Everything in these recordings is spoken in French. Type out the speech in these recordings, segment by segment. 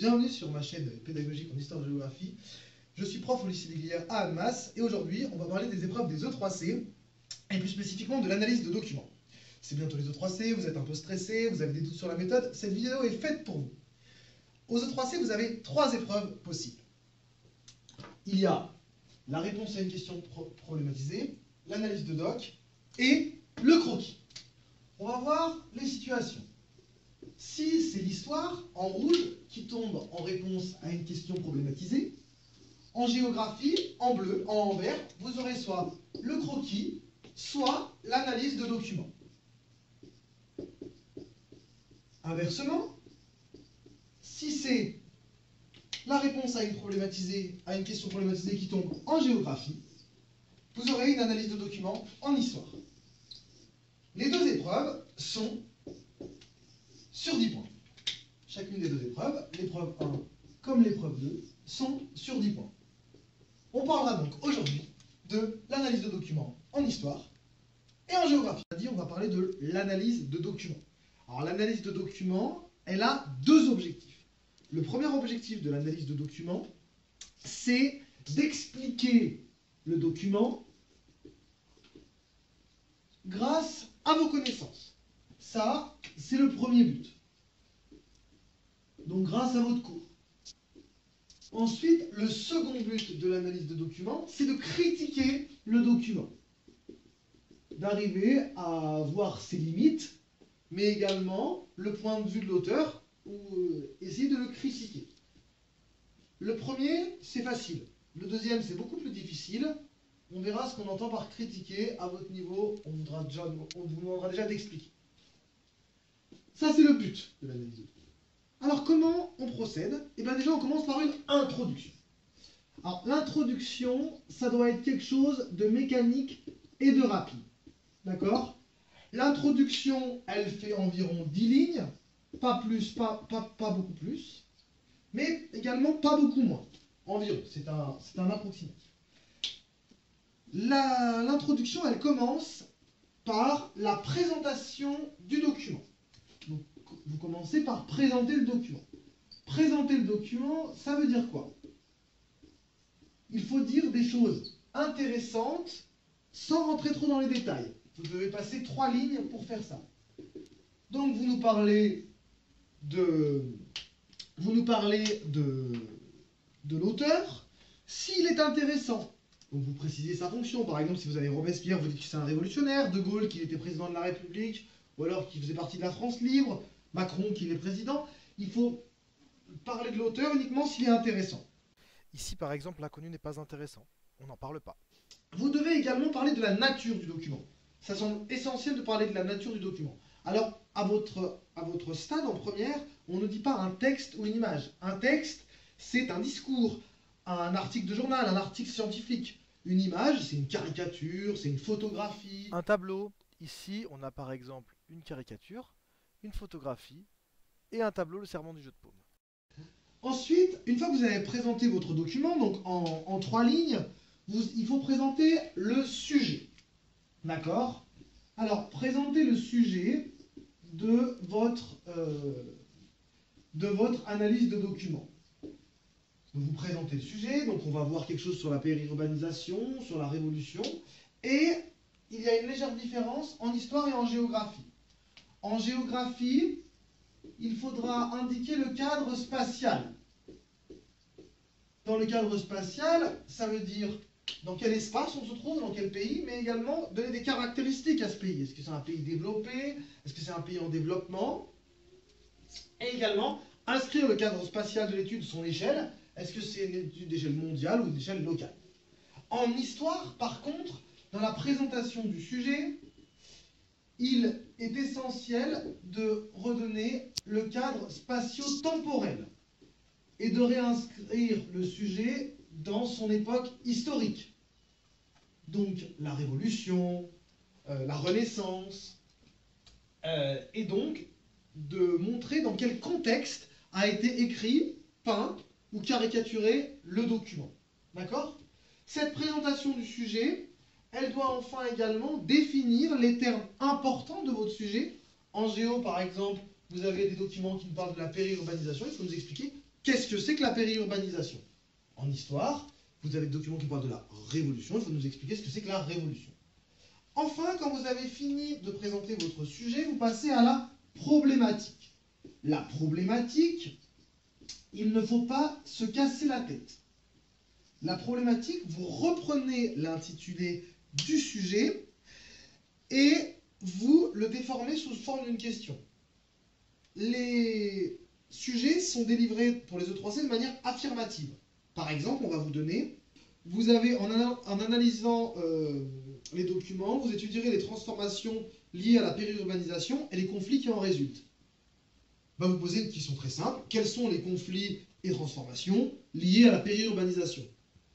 bienvenue sur ma chaîne pédagogique en histoire-géographie. Je suis prof au lycée des Glières à Annemasse et aujourd'hui on va parler des épreuves des E3C et plus spécifiquement de l'analyse de documents. C'est bientôt les E3C, vous êtes un peu stressé, vous avez des doutes sur la méthode, cette vidéo est faite pour vous. Aux E3C, vous avez 3 épreuves possibles. Il y a la réponse à une question problématisée, l'analyse de doc et le croquis. On va voir les situations. Si c'est l'histoire, en rouge, qui tombe en réponse à une question problématisée, en géographie, en bleu, en vert, vous aurez soit le croquis, soit l'analyse de documents. Inversement, si c'est la réponse à une question problématisée qui tombe en géographie, vous aurez une analyse de documents en histoire. Les deux épreuves sont sur 10 points. Chacune des deux épreuves, l'épreuve 1 comme l'épreuve 2, sont sur 10 points. On parlera donc aujourd'hui de l'analyse de documents en histoire et en géographie. On va parler de l'analyse de documents. Alors l'analyse de documents, elle a deux objectifs. Le premier objectif de l'analyse de documents, c'est d'expliquer le document grâce à vos connaissances. Ça, c'est le premier but. Donc grâce à votre cours. Ensuite, le second but de l'analyse de documents, c'est de critiquer le document. D'arriver à voir ses limites, mais également le point de vue de l'auteur, ou essayer de le critiquer. Le premier, c'est facile. Le deuxième, c'est beaucoup plus difficile. On verra ce qu'on entend par critiquer à votre niveau. On vous demandera déjà d'expliquer. Ça, c'est le but de l'analyse de documents. Alors, comment on procède? Eh bien, déjà, on commence par une introduction. Alors, l'introduction, ça doit être quelque chose de mécanique et de rapide. D'accord? L'introduction, elle fait environ 10 lignes. Pas plus, pas beaucoup plus. Mais également pas beaucoup moins. Environ. C'est un approximatif. L'introduction, elle commence par la présentation du document. Donc, vous commencez par présenter le document. Présenter le document, ça veut dire quoi? Il faut dire des choses intéressantes sans rentrer trop dans les détails. Vous devez passer 3 lignes pour faire ça. Donc vous nous parlez de l'auteur, s'il est intéressant. Donc vous précisez sa fonction. Par exemple, si vous avez Robespierre, vous dites que c'est un révolutionnaire, De Gaulle qu'il était président de la République, ou alors qu'il faisait partie de la France libre, Macron qu'il est président. Il faut parler de l'auteur uniquement s'il est intéressant. Ici, par exemple, l'inconnu n'est pas intéressant. On n'en parle pas. Vous devez également parler de la nature du document. Ça semble essentiel de parler de la nature du document. Alors, à votre stade en première, on ne dit pas un texte ou une image. Un texte, c'est un discours, un article de journal, un article scientifique. Une image, c'est une caricature, c'est une photographie. Un tableau. Ici, on a par exemple une caricature, une photographie et un tableau, le serment du jeu de paume. Ensuite, une fois que vous avez présenté votre document, donc en 3 lignes, il faut présenter le sujet. D'accord? Alors, présentez le sujet de votre analyse de document. Vous présentez le sujet, donc on va voir quelque chose sur la périurbanisation, sur la révolution, et il y a une légère différence en histoire et en géographie. En géographie, il faudra indiquer le cadre spatial. Dans le cadre spatial, ça veut dire dans quel espace on se trouve, dans quel pays, mais également donner des caractéristiques à ce pays. Est-ce que c'est un pays développé? Est-ce que c'est un pays en développement? Et également, inscrire le cadre spatial de l'étude, son échelle. Est-ce que c'est une étude d'échelle mondiale ou d'échelle locale? En histoire, par contre, dans la présentation du sujet, il est essentiel de redonner le cadre spatio-temporel et de réinscrire le sujet dans son époque historique. Donc la Révolution, la Renaissance, et donc de montrer dans quel contexte a été écrit, peint ou caricaturé le document. D'accord? Cette présentation du sujet, elle doit enfin également définir les termes importants de votre sujet. En géo, par exemple, vous avez des documents qui nous parlent de la périurbanisation. Il faut nous expliquer Qu'est-ce que c'est que la périurbanisation? En histoire, vous avez le document qui parle de la révolution, il faut nous expliquer ce que c'est que la révolution. Enfin, quand vous avez fini de présenter votre sujet, vous passez à la problématique. La problématique, il ne faut pas se casser la tête. La problématique, vous reprenez l'intitulé du sujet et vous le déformez sous forme d'une question. Les sujets sont délivrés pour les E3C de manière affirmative. Par exemple, on va vous donner, vous avez, en analysant les documents, vous étudierez les transformations liées à la périurbanisation et les conflits qui en résultent. On va vous poser une question très simple. Quels sont les conflits et transformations liés à la périurbanisation?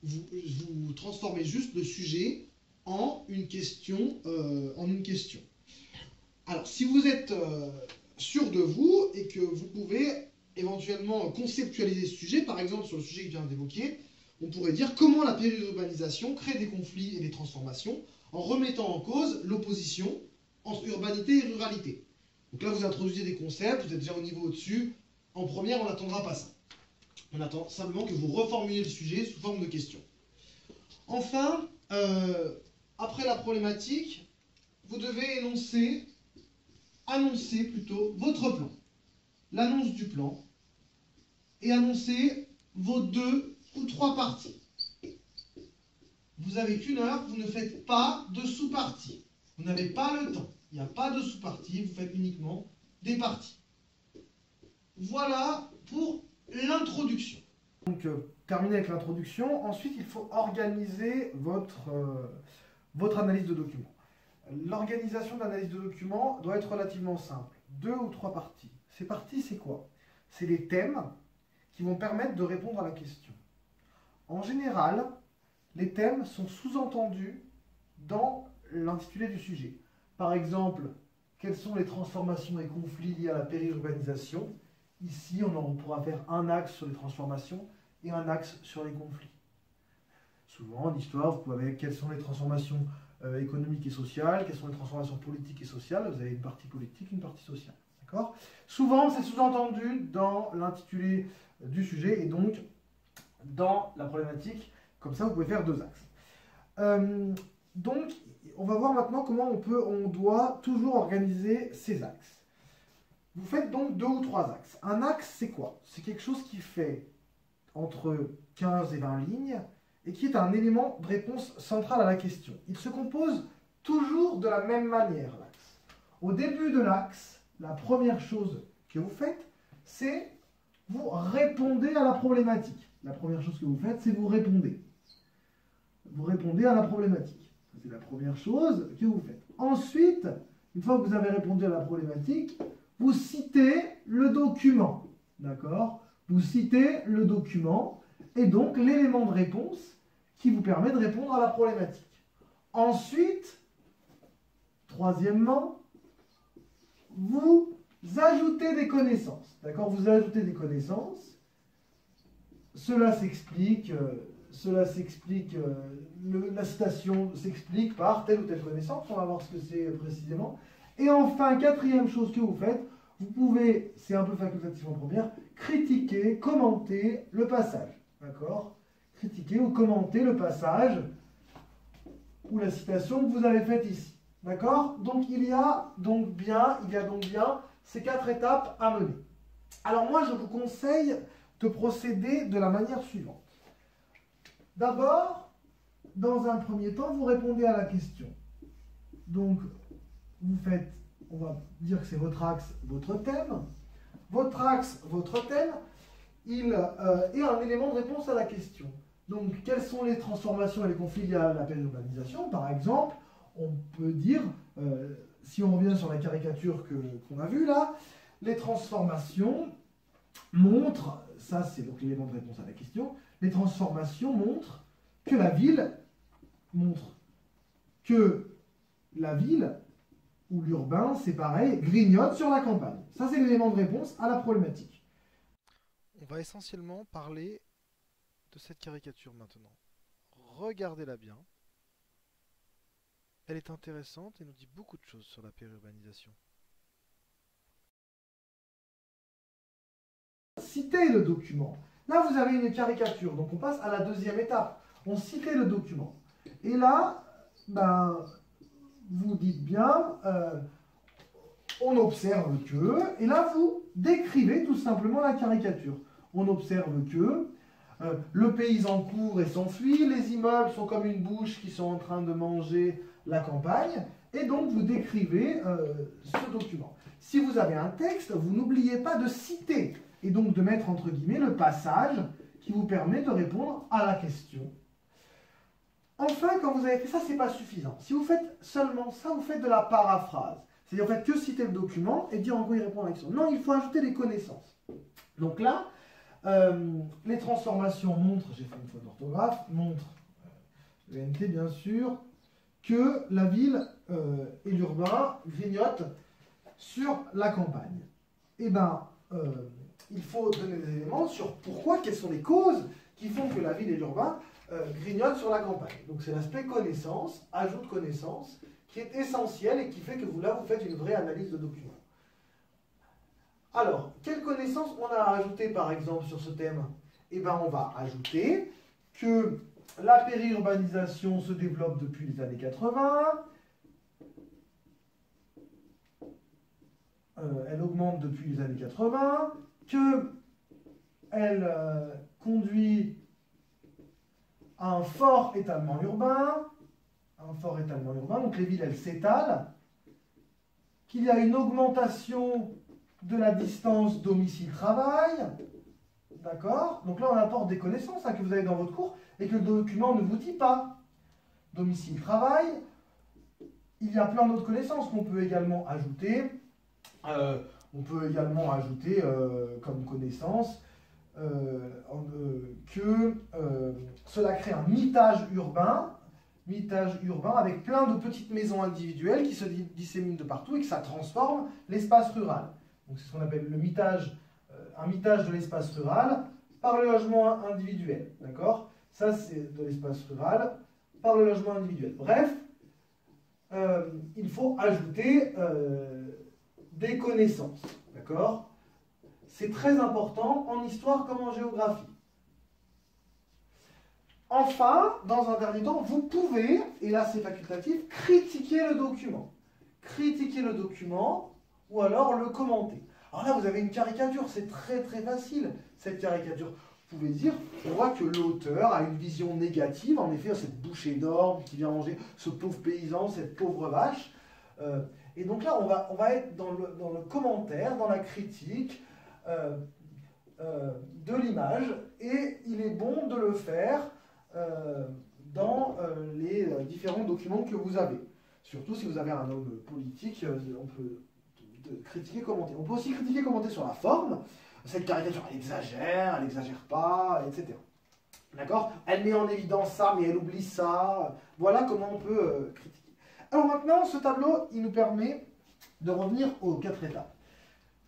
Vous transformez juste le sujet en une question. Alors, si vous êtes sûr de vous et que vous pouvez éventuellement conceptualiser ce sujet, par exemple sur le sujet que je viens d'évoquer, on pourrait dire comment la périurbanisation crée des conflits et des transformations en remettant en cause l'opposition entre urbanité et ruralité. Donc là, vous introduisez des concepts, vous êtes déjà au niveau au-dessus. En première, on n'attendra pas ça. On attend simplement que vous reformuliez le sujet sous forme de question. Enfin, après la problématique, vous devez annoncer plutôt votre plan. L'annonce du plan et annoncer vos 2 ou 3 parties. Vous avez qu'1 heure, vous ne faites pas de sous-parties. Vous n'avez pas le temps. Il n'y a pas de sous-parties, vous faites uniquement des parties. Voilà pour l'introduction. Donc, terminé avec l'introduction. Ensuite, il faut organiser votre analyse de document. L'organisation de l'analyse de document doit être relativement simple. 2 ou 3 parties. Ces parties, c'est quoi? C'est les thèmes qui vont permettre de répondre à la question. En général, les thèmes sont sous-entendus dans l'intitulé du sujet. Par exemple, quelles sont les transformations et conflits liés à la périurbanisation? Ici, on pourra faire un axe sur les transformations et un axe sur les conflits. Souvent, en histoire, vous pouvez avoir quelles sont les transformations économiques et sociales, quelles sont les transformations politiques et sociales. Vous avez une partie politique, une partie sociale. D'accord? Souvent, c'est sous-entendu dans l'intitulé du sujet et donc dans la problématique. Comme ça, vous pouvez faire 2 axes. Donc, on va voir maintenant comment on doit toujours organiser ces axes. Vous faites donc 2 ou 3 axes. Un axe, c'est quoi? C'est quelque chose qui fait entre 15 et 20 lignes et qui est un élément de réponse central à la question. Il se compose toujours de la même manière, l'axe. Au début de l'axe, la première chose que vous faites, c'est vous répondez à la problématique. La première chose que vous faites, c'est vous répondez. Vous répondez à la problématique. C'est la première chose que vous faites. Ensuite, une fois que vous avez répondu à la problématique, vous citez le document. D'accord? Vous citez le document et donc l'élément de réponse qui vous permet de répondre à la problématique. Ensuite, troisièmement, vous ajoutez des connaissances. D'accord? Vous ajoutez des connaissances. Cela s'explique, la citation s'explique par telle ou telle connaissance. On va voir ce que c'est précisément. Et enfin, quatrième chose que vous faites, vous pouvez, c'est un peu facultatif en première, critiquer, commenter le passage. D'accord? Critiquer ou commenter le passage ou la citation que vous avez faite ici. D'accord? Donc il y a donc bien ces 4 étapes à mener. Alors moi, je vous conseille de procéder de la manière suivante. D'abord, dans un premier temps, vous répondez à la question. Donc, vous faites, on va dire que c'est votre axe, votre thème. Votre axe, votre thème, il est un élément de réponse à la question. Donc, quelles sont les transformations et les conflits liés à la périurbanisation? Par exemple, on peut dire, si on revient sur la caricature qu'on a vue là, les transformations montrent, ça c'est donc l'élément de réponse à la question, les transformations montrent que la ville ou l'urbain, c'est pareil, grignote sur la campagne. Ça, c'est l'élément de réponse à la problématique. On va essentiellement parler de cette caricature maintenant. Regardez-la bien. Elle est intéressante et nous dit beaucoup de choses sur la périurbanisation. Citez le document. Là, vous avez une caricature. Donc, on passe à la deuxième étape. On citait le document. Et là, ben, vous dites bien, on observe que, et là, vous décrivez tout simplement la caricature. On observe que le paysan court et s'enfuit, les immeubles sont comme une bouche qui sont en train de manger la campagne, et donc vous décrivez ce document. Si vous avez un texte, vous n'oubliez pas de citer, et donc de mettre entre guillemets le passage qui vous permet de répondre à la question. Enfin, quand vous avez fait ça, ce n'est pas suffisant. Si vous faites seulement ça, vous faites de la paraphrase. C'est-à-dire, vous faites que citer le document et dire en gros, il répond à la question. Non, il faut ajouter des connaissances. Donc là, les transformations montrent, j'ai fait une faute d'orthographe, montrent, ENT bien sûr, que la ville et l'urbain grignotent sur la campagne. Eh bien, il faut donner des éléments sur pourquoi, quelles sont les causes qui font que la ville et l'urbain grignotent sur la campagne. Donc c'est l'aspect connaissance, ajout de connaissance, qui est essentiel et qui fait que vous faites une vraie analyse de document. Alors, quelles connaissances on a ajouté par exemple sur ce thème? Eh bien, on va ajouter que la périurbanisation se développe depuis les années 80, elle augmente depuis les années 80, qu'elle conduit à un fort étalement urbain, donc les villes elles s'étalent, qu'il y a une augmentation de la distance domicile-travail, d'accord? Donc là on apporte des connaissances que vous avez dans votre cours et que le document ne vous dit pas. Domicile-travail, il y a plein d'autres connaissances qu'on peut également ajouter. Comme connaissance que cela crée un mitage urbain avec plein de petites maisons individuelles qui se disséminent de partout et que ça transforme l'espace rural. Donc c'est ce qu'on appelle le mitage, un mitage de l'espace rural par le logement individuel. D'accord? Ça c'est de l'espace rural par le logement individuel. Bref, il faut ajouter des connaissances. D'accord? C'est très important en histoire comme en géographie. Enfin, dans un dernier temps, vous pouvez, et là c'est facultatif, critiquer le document. Critiquer le document ou alors le commenter. Alors là, vous avez une caricature, c'est très très facile, cette caricature. Vous pouvez dire, on voit que l'auteur a une vision négative, en effet, cette bouchée d'orbe qui vient manger ce pauvre paysan, cette pauvre vache. Et donc là, on va être dans le commentaire, dans la critique de l'image, et il est bon de le faire dans les différents documents que vous avez. Surtout si vous avez un homme politique, on peut critiquer, commenter. On peut aussi critiquer, commenter sur la forme. Cette caricature, elle exagère pas, etc. D'accord? Elle met en évidence ça, mais elle oublie ça. Voilà comment on peut critiquer. Alors maintenant, ce tableau, il nous permet de revenir aux 4 étapes.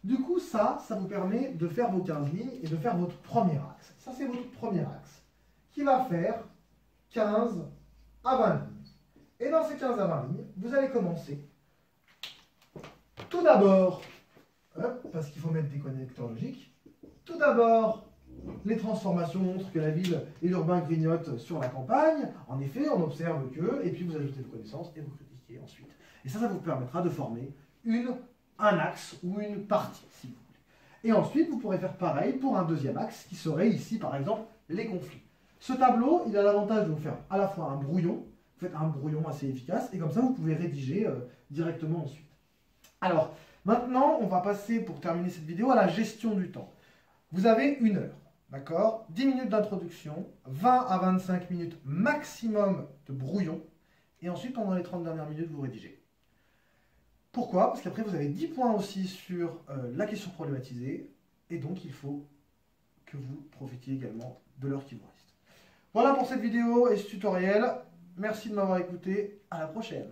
Du coup, ça vous permet de faire vos 15 lignes et de faire votre premier axe. Ça, c'est votre premier axe, qui va faire 15 à 20 lignes. Et dans ces 15 à 20 lignes, vous allez commencer. Tout d'abord, parce qu'il faut mettre des connecteurs logiques, tout d'abord, les transformations montrent que la ville et l'urbain grignotent sur la campagne. En effet, on observe que, et puis vous ajoutez vos connaissances et vous critiquez ensuite. Et ça vous permettra de former un axe ou une partie, si vous voulez. Et ensuite, vous pourrez faire pareil pour un deuxième axe, qui serait ici, par exemple, les conflits. Ce tableau, il a l'avantage de vous faire à la fois un brouillon, vous faites un brouillon assez efficace, et comme ça, vous pouvez rédiger directement ensuite. Alors, maintenant, on va passer, pour terminer cette vidéo, à la gestion du temps. Vous avez 1 heure, d'accord? 10 minutes d'introduction, 20 à 25 minutes maximum de brouillon, et ensuite, pendant les 30 dernières minutes, vous rédigez. Pourquoi? Parce qu'après, vous avez 10 points aussi sur la question problématisée, et donc il faut que vous profitiez également de l'heure qui vous reste. Voilà pour cette vidéo et ce tutoriel. Merci de m'avoir écouté. À la prochaine.